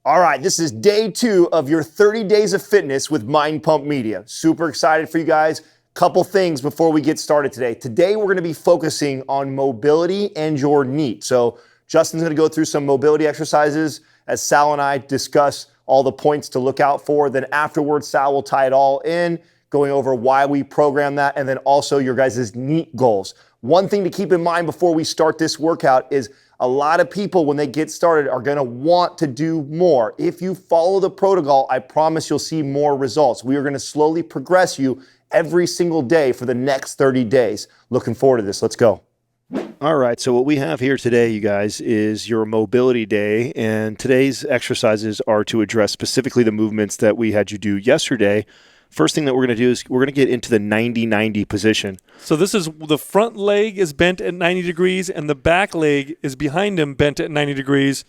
All right, this is day 2 of your 30 days of fitness with Mind Pump Media. Super excited for you guys. Couple things before we get started today. Today, we're gonna be focusing on mobility and your knee. So Justin's gonna go through some mobility exercises as Sal and I discuss all the points to look out for. Then afterwards, Sal will tie it all in, going over why we program that, and then also your guys' knee goals. One thing to keep in mind before we start this workout is a lot of people, when they get started, are gonna want to do more. If you follow the protocol, I promise you'll see more results. We are gonna slowly progress you every single day for the next 30 days. Looking forward to this. Let's go. All right, so what we have here today, you guys, is your mobility day, and today's exercises are to address specifically the movements that we had you do yesterday. First thing that we're going to do is we're going to get into the 90-90 position. So this is the front leg is bent at 90 degrees and the back leg is behind him bent at 90 degrees.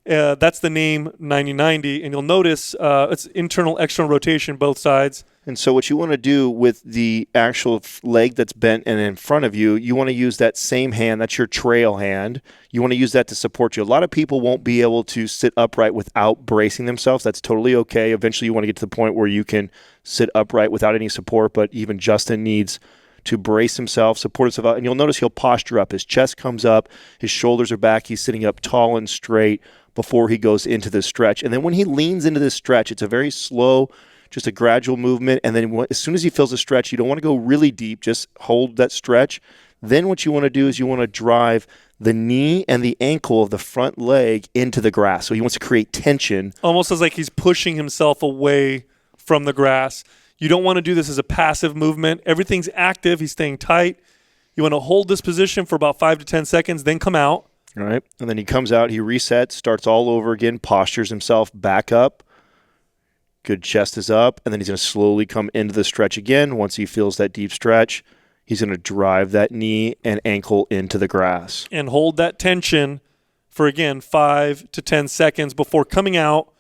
That's the name 90-90. And you'll notice it's internal, external rotation both sides. And so what you want to do with the actual leg that's bent and in front of you, you want to use that same hand. That's your trail hand. You want to use that to support you. A lot of people won't be able to sit upright without bracing themselves. That's totally okay. Eventually you want to get to the point where you can sit upright without any support, but even Justin needs to brace himself, support himself out. And you'll notice he'll posture up. His chest comes up. His shoulders are back. He's sitting up tall and straight before he goes into the stretch. And then when he leans into this stretch, it's a very slow, just a gradual movement. And then as soon as he feels a stretch, you don't want to go really deep. Just hold that stretch. Then what you want to do is you want to drive the knee and the ankle of the front leg into the grass. So he wants to create tension. Almost as like he's pushing himself away from the grass. You don't want to do this as a passive movement. Everything's active. He's staying tight. You want to hold this position for about 5 to 10 seconds, then come out. All right. And then he comes out, he resets, starts all over again, postures himself back up. Good, chest is up, and then he's going to slowly come into the stretch again. Once he feels that deep stretch, he's going to drive that knee and ankle into the grass. And hold that tension for, again, 5 to 10 seconds before coming out,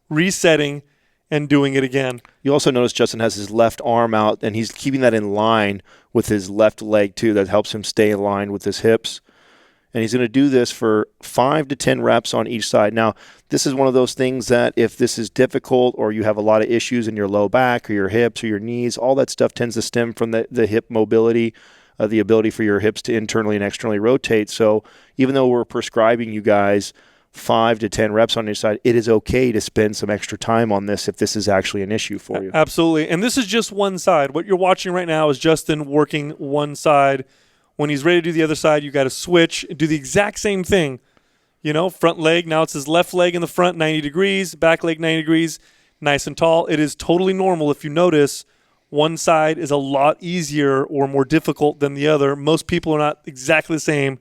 resetting, and doing it again. You also notice Justin has his left arm out, and he's keeping that in line with his left leg, too. That helps him stay in line with his hips. And he's going to do this for 5 to 10 reps on each side. Now, this is one of those things that if this is difficult or you have a lot of issues in your low back or your hips or your knees, all that stuff tends to stem from the hip mobility, the ability for your hips to internally and externally rotate. So even though we're prescribing you guys 5 to 10 reps on each side, it is okay to spend some extra time on this if this is actually an issue for you. Absolutely. And this is just one side. What you're watching right now is Justin working one side. When he's ready to do the other side, you got to switch, do the exact same thing. You know, front leg, now it's his left leg in the front, 90 degrees, back leg 90 degrees, nice and tall. It is totally normal if you notice one side is a lot easier or more difficult than the other. Most people are not exactly the same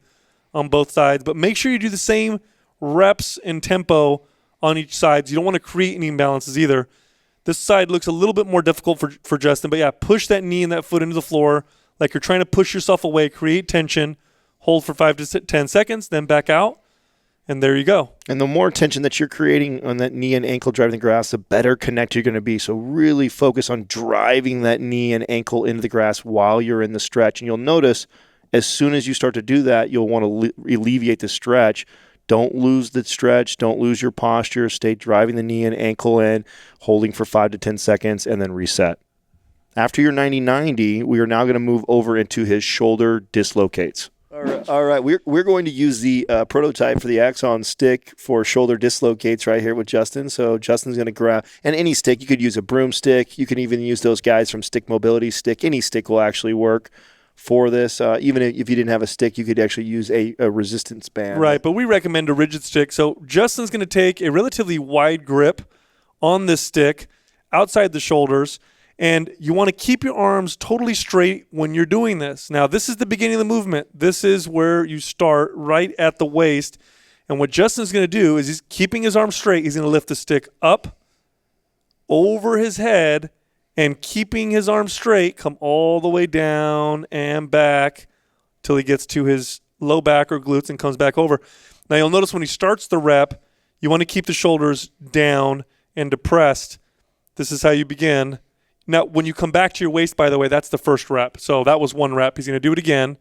on both sides, but make sure you do the same reps and tempo on each side. So you don't want to create any imbalances either. This side looks a little bit more difficult for Justin, but yeah, push that knee and that foot into the floor like you're trying to push yourself away, create tension, hold for 5 to 10 seconds, then back out, and there you go. And the more tension that you're creating on that knee and ankle driving the grass, the better connect you're going to be. So really focus on driving that knee and ankle into the grass while you're in the stretch. And you'll notice as soon as you start to do that, you'll want to alleviate the stretch. Don't lose the stretch. Don't lose your posture. Stay driving the knee and ankle in, holding for 5 to 10 seconds, and then reset. After your 90-90, we are now going to move over into his shoulder dislocates. All right. We're going to use the prototype for the Axon stick for shoulder dislocates right here with Justin. So Justin's going to grab, and any stick, you could use a broomstick. You can even use those guys from Stick Mobility Stick. Any stick will actually work for this. Even if you didn't have a stick, you could actually use a resistance band. Right, but we recommend a rigid stick. So Justin's going to take a relatively wide grip on this stick outside the shoulders, and you want to keep your arms totally straight when you're doing this. Now, this is the beginning of the movement. This is where you start right at the waist. And what Justin's going to do is he's keeping his arms straight. He's going to lift the stick up over his head and keeping his arms straight, come all the way down and back till he gets to his low back or glutes and comes back over. Now, you'll notice when he starts the rep, you want to keep the shoulders down and depressed. This is how you begin. Now, when you come back to your waist, by the way, that's the first rep. So that was one rep. He's going to do it again.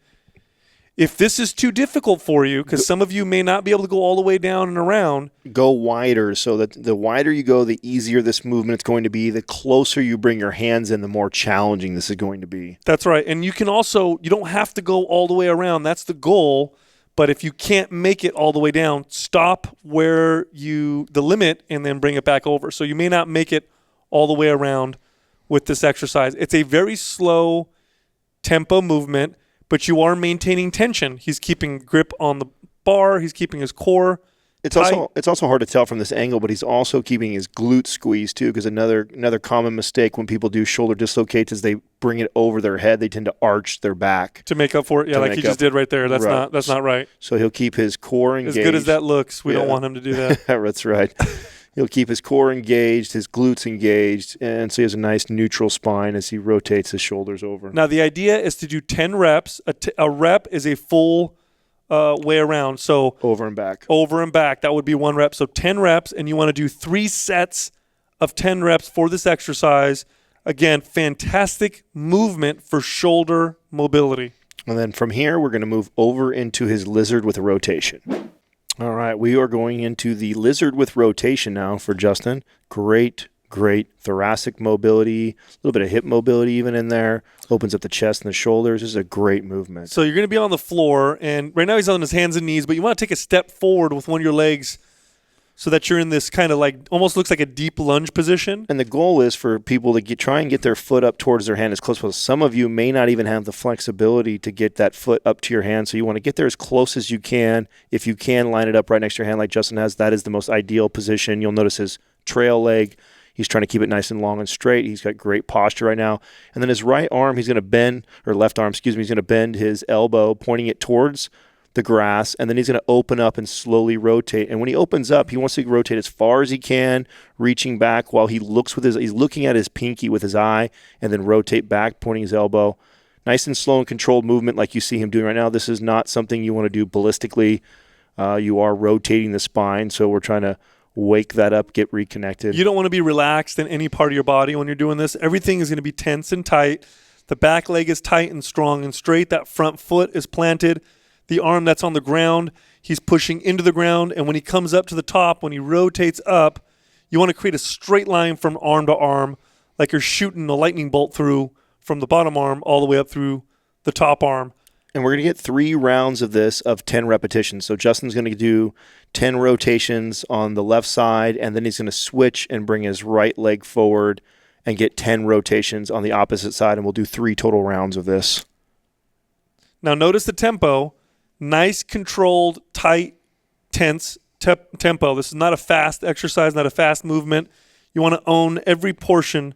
If this is too difficult for you, because some of you may not be able to go all the way down and around. Go wider, so that the wider you go, the easier this movement is going to be. The closer you bring your hands in, the more challenging this is going to be. That's right. And you can also, you don't have to go all the way around. That's the goal. But if you can't make it all the way down, stop where the limit and then bring it back over. So you may not make it all the way around with this exercise. It's a very slow tempo movement, but you are maintaining tension. He's keeping grip on the bar. He's keeping his core tight. It's also hard to tell from this angle, but he's also keeping his glutes squeezed too, because another common mistake when people do shoulder dislocates is they bring it over their head. They tend to arch their back to make up for it. Yeah, like he just did right there. That's not right. So he'll keep his core engaged. As good as that looks, we don't want him to do that. That's right. He'll keep his core engaged, his glutes engaged, and so he has a nice neutral spine as he rotates his shoulders over. Now, the idea is to do 10 reps. A rep is a full way around. So over and back. Over and back. That would be 1 rep. So 10 reps, and you want to do 3 sets of 10 reps for this exercise. Again, fantastic movement for shoulder mobility. And then from here, we're going to move over into his lizard with a rotation. All right, we are going into the lizard with rotation now for Justin. Great thoracic mobility, a little bit of hip mobility even in there. Opens up the chest and the shoulders. This is a great movement. So you're going to be on the floor, and right now he's on his hands and knees, but you want to take a step forward with one of your legs so that you're in this kind of like, almost looks like a deep lunge position. And the goal is for people to try and get their foot up towards their hand as close as possible. Some of you may not even have the flexibility to get that foot up to your hand, so you want to get there as close as you can. If you can line it up right next to your hand like Justin has, that is the most ideal position. You'll notice his trail leg. He's trying to keep it nice and long and straight. He's got great posture right now. And then his right arm, he's going to bend, or left arm, he's going to bend his elbow, pointing it towards the grass, and then he's going to open up and slowly rotate. And when he opens up, he wants to rotate as far as he can, reaching back while he looks he's looking at his pinky with his eye, and then rotate back, pointing his elbow. Nice and slow and controlled movement like you see him doing right now. This is not something you want to do ballistically. You are rotating the spine, so we're trying to wake that up, get reconnected. You don't want to be relaxed in any part of your body when you're doing this. Everything is going to be tense and tight. The back leg is tight and strong and straight. That front foot is planted. The arm that's on the ground, he's pushing into the ground. And when he comes up to the top, when he rotates up, you want to create a straight line from arm to arm, like you're shooting a lightning bolt through from the bottom arm all the way up through the top arm. And we're going to get 3 rounds of this of 10 repetitions. So Justin's going to do 10 rotations on the left side, and then he's going to switch and bring his right leg forward and get 10 rotations on the opposite side, and we'll do 3 total rounds of this. Now notice the tempo. Nice, controlled, tight, tense tempo. This is not a fast exercise, not a fast movement. You want to own every portion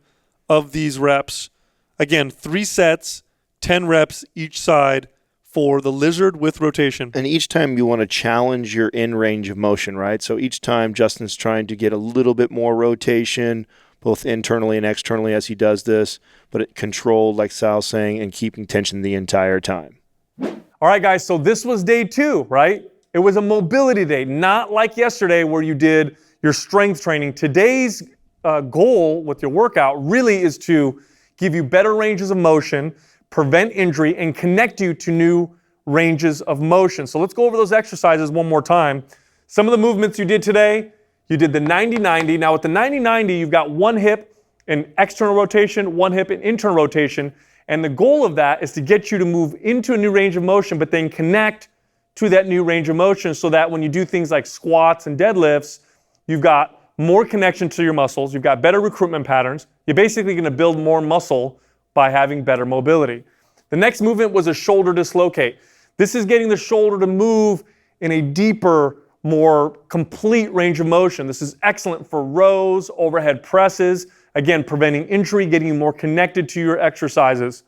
of these reps. Again, 3 sets, 10 reps each side for the lizard with rotation. And each time you want to challenge your in range of motion, right? So each time Justin's trying to get a little bit more rotation, both internally and externally as he does this, but it controlled, like Sal's saying, and keeping tension the entire time. All right, guys, so this was day 2, right? It was a mobility day, not like yesterday where you did your strength training. Today's goal with your workout really is to give you better ranges of motion, prevent injury, and connect you to new ranges of motion. So let's go over those exercises one more time. Some of the movements you did today, you did the 90-90. Now with the 90-90, you've got one hip in external rotation, one hip in internal rotation. And the goal of that is to get you to move into a new range of motion, but then connect to that new range of motion so that when you do things like squats and deadlifts, you've got more connection to your muscles, you've got better recruitment patterns. You're basically going to build more muscle by having better mobility. The next movement was a shoulder dislocate. This is getting the shoulder to move in a deeper, more complete range of motion. This is excellent for rows, overhead presses, again, preventing injury, getting you more connected to your exercises.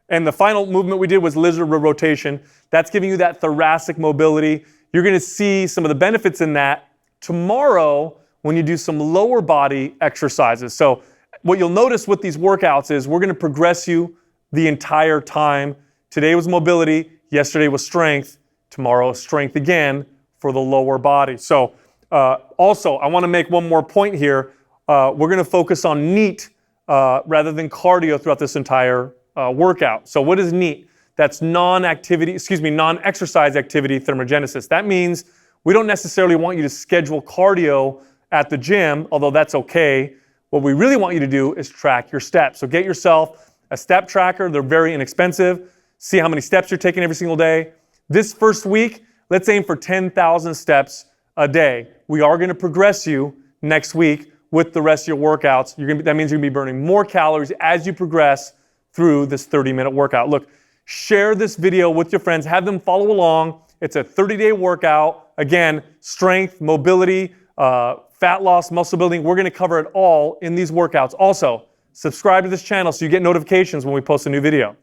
And the final movement we did was lizard rotation. That's giving you that thoracic mobility. You're going to see some of the benefits in that tomorrow when you do some lower body exercises. So what you'll notice with these workouts is we're going to progress you the entire time. Today was mobility, yesterday was strength, tomorrow is strength again for the lower body. So also, I want to make one more point here. We're going to focus on NEAT rather than cardio throughout this entire workout. So what is NEAT? That's non-exercise activity thermogenesis. That means we don't necessarily want you to schedule cardio at the gym, although that's okay. What we really want you to do is track your steps. So get yourself a step tracker. They're very inexpensive. See how many steps you're taking every single day. This first week, let's aim for 10,000 steps a day. We are going to progress you next week with the rest of your workouts. That means you're going to be burning more calories as you progress through this 30-minute workout. Look, share this video with your friends. Have them follow along. It's a 30-day workout. Again, strength, mobility, fat loss, muscle building. We're going to cover it all in these workouts. Also, subscribe to this channel so you get notifications when we post a new video.